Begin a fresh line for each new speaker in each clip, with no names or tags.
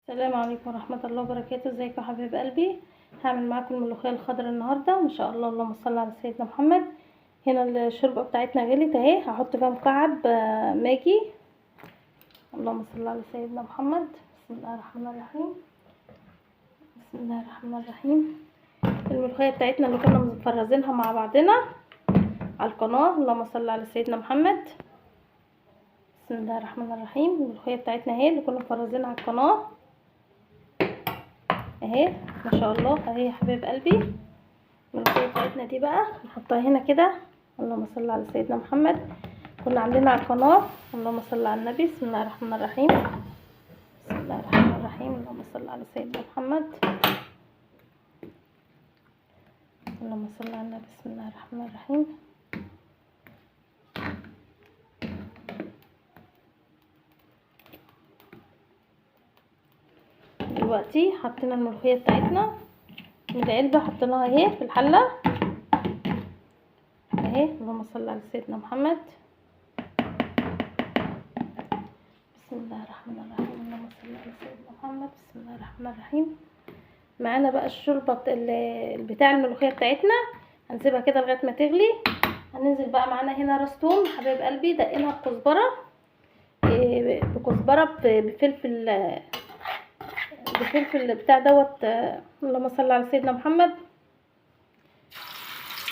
السلام عليكم ورحمة الله وبركاته. ازيكم يا حبايب قلبي؟ هعمل معاكم الملوخية الخضراء النهاردة ان شاء الله. اللهم صل على سيدنا محمد. هنا الشوربة بتاعتنا غليت اهي، هحط فيها مكعب ماجي. اللهم صل على سيدنا محمد. بسم الله الرحمن الرحيم. بسم الله الرحمن الرحيم. الملوخية بتاعتنا اللي كنا مفرزينها مع بعضنا على القناة. اللهم صل على سيدنا محمد. بسم الله الرحمن الرحيم. الملوخية بتاعتنا اهي اللي كنا مفرزينها على القناة اهي ما شاء الله اهي يا حبايب قلبي. الملوخيه بتاعتنا دي بقى نحطها هنا كده. اللهم صل على سيدنا محمد. كنا عاملينها على القناه. اللهم صل على النبي. بسم الله الرحمن الرحيم. بسم الله الرحمن الرحيم. اللهم صل على سيدنا محمد. اللهم صل على النبي. بسم الله الرحمن الرحيم. دلوقتي حطينا الملوخيه بتاعتنا من العلبه، حطيناها اهي في الحله اهي. اللهم صل على سيدنا محمد. بسم الله الرحمن الرحيم. اللهم صل على سيدنا محمد. بسم الله الرحمن الرحيم. معانا بقى الشوربه بتاع الملوخيه بتاعتنا، هنسيبها كده لغايه ما تغلي. هننزل بقى معانا هنا راس توم حبايب قلبي، دقينها بكزبره بفلفل بتاع دوت. اللهم صل على سيدنا محمد.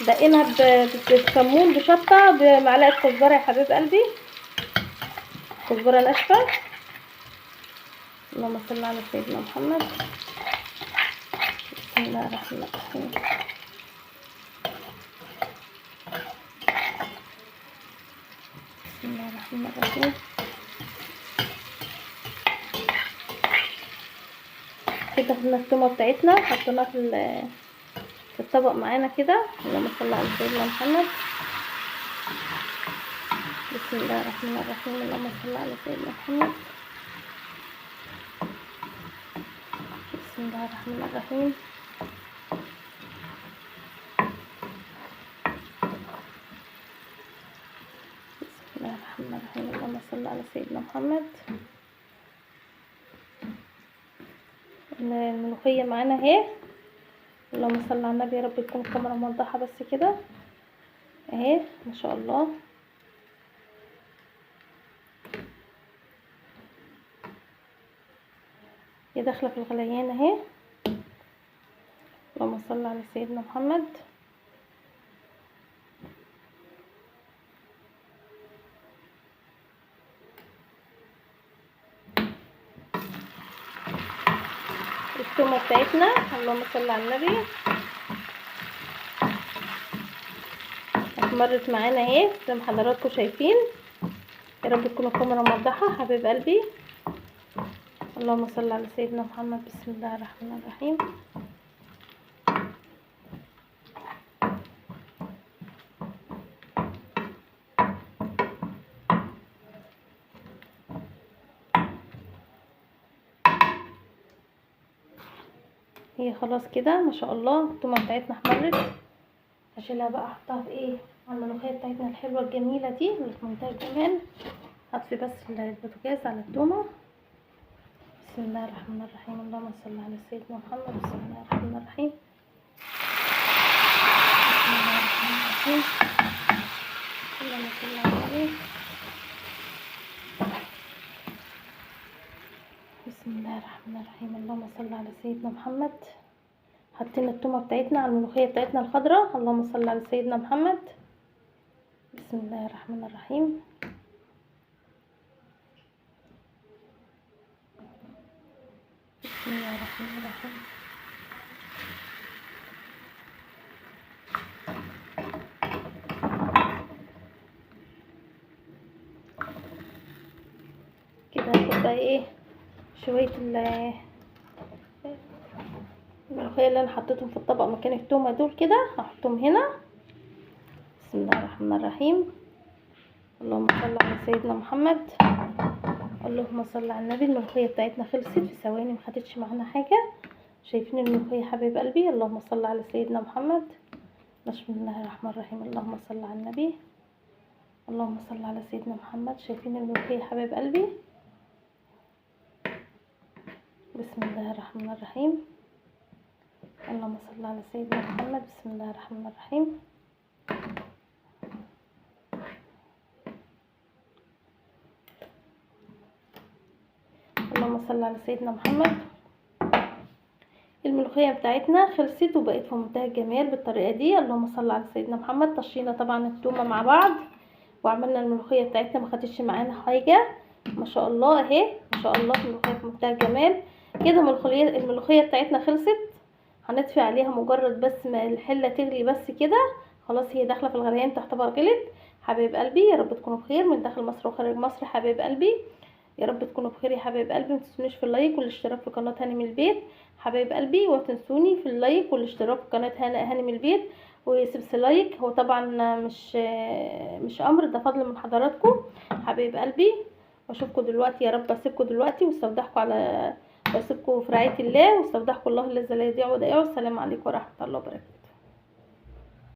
دقينها بكمون بشطه بمعلقه كزبره يا حبايب قلبي، كزبره ناشفه. اللهم صل على سيدنا محمد. بسم الله الرحمن الرحيم. بسم الله الرحمن الرحيم. كده خدنا التومه بتاعتنا حطيناها في الطبق معانا كده. اللهم صل على سيدنا محمد. بسم الله الرحمن الرحيم. اللهم صل على سيدنا محمد. بسم الله الرحمن الرحيم. بسم الله الرحمن الرحيم. اللهم صل على سيدنا محمد. الملوخيه معانا اهي. اللهم صل على النبي. يا رب تكون الكاميرا موضحه بس كده اهي ما شاء الله. هي داخله في الغليان اهي. اللهم صل على سيدنا محمد. التومه بتاعتنا اللهم صل على النبي احمرت معانا اهي زي ما حضراتكم شايفين. يا رب تكون الكاميرا موضحه حبيب قلبي. اللهم صل على سيدنا محمد. بسم الله الرحمن الرحيم. هي خلاص كده ما شاء الله التومه بتاعتنا احمرت. هشيلها بقى احطها في ايه على الملوخيه بتاعتنا الحلوه الجميله دي اللي في منتهى الجمال. هطفي بس البوتاجاز على التومه. بسم الله الرحمن الرحيم. اللهم صل على سيدنا محمد. بسم الله الرحمن الرحيم. بسم الله الرحمن الرحيم. اللهم صل على النبي. بسم الله الرحمن الرحيم. اللهم صل على سيدنا محمد. حطينا التومه بتاعتنا على الملوخيه بتاعتنا الخضراء. اللهم صل على سيدنا محمد. بسم الله الرحمن الرحيم. بسم الله الرحمن الرحيم. كده هاخد بقى ايه شويه الملوخيه اللي انا حطيتهم في الطبق مكان التومه دول كده هحطهم هنا. بسم الله الرحمن الرحيم. اللهم صل على سيدنا محمد. اللهم صل على النبي. الملوخيه بتاعتنا خلصت في ثواني، ما خدتش معانا حاجه. شايفين الملوخيه حبيب قلبي. اللهم صل على سيدنا محمد. بسم الله الرحمن الرحيم. اللهم صل على النبي. اللهم صل على سيدنا محمد. شايفين الملوخيه حبيب قلبي. بسم الله الرحمن الرحيم. اللهم صل على سيدنا محمد. بسم الله الرحمن الرحيم. اللهم صل على سيدنا محمد. الملوخيه بتاعتنا خلصت وبقت في منتهى الجمال بالطريقه دي. اللهم صل على سيدنا محمد. طشينا طبعا التومه مع بعض وعملنا الملوخيه بتاعتنا، ما خدتش معانا حاجه، ما شاء الله اهي، ما شاء الله الملوخيه في منتهى الجمال كده. الملوخيه بتاعتنا خلصت، هنطفي عليها مجرد بس ما الحله تغلي بس كده، خلاص هي داخله في الغليان، تعتبر غلت. حبايب قلبي يا رب تكونوا بخير من داخل مصر وخارج مصر. حبايب قلبي يا رب تكونوا بخير يا حبايب قلبي. ما تنسونيش في اللايك والاشتراك في قناه هانم البيت حبايب قلبي، وتنسوني في اللايك والاشتراك في قناه هانم البيت وسبس لايك. هو طبعا مش امر، ده فضل من حضراتكم حبايب قلبي. واشوفكم دلوقتي، يا رب اسيبكم دلوقتي واستودعكم واسيبكم في رعايه الله، واستودعكم الله الذي لا يضيع ودائعه. والسلام عليكم ورحمه الله وبركاته.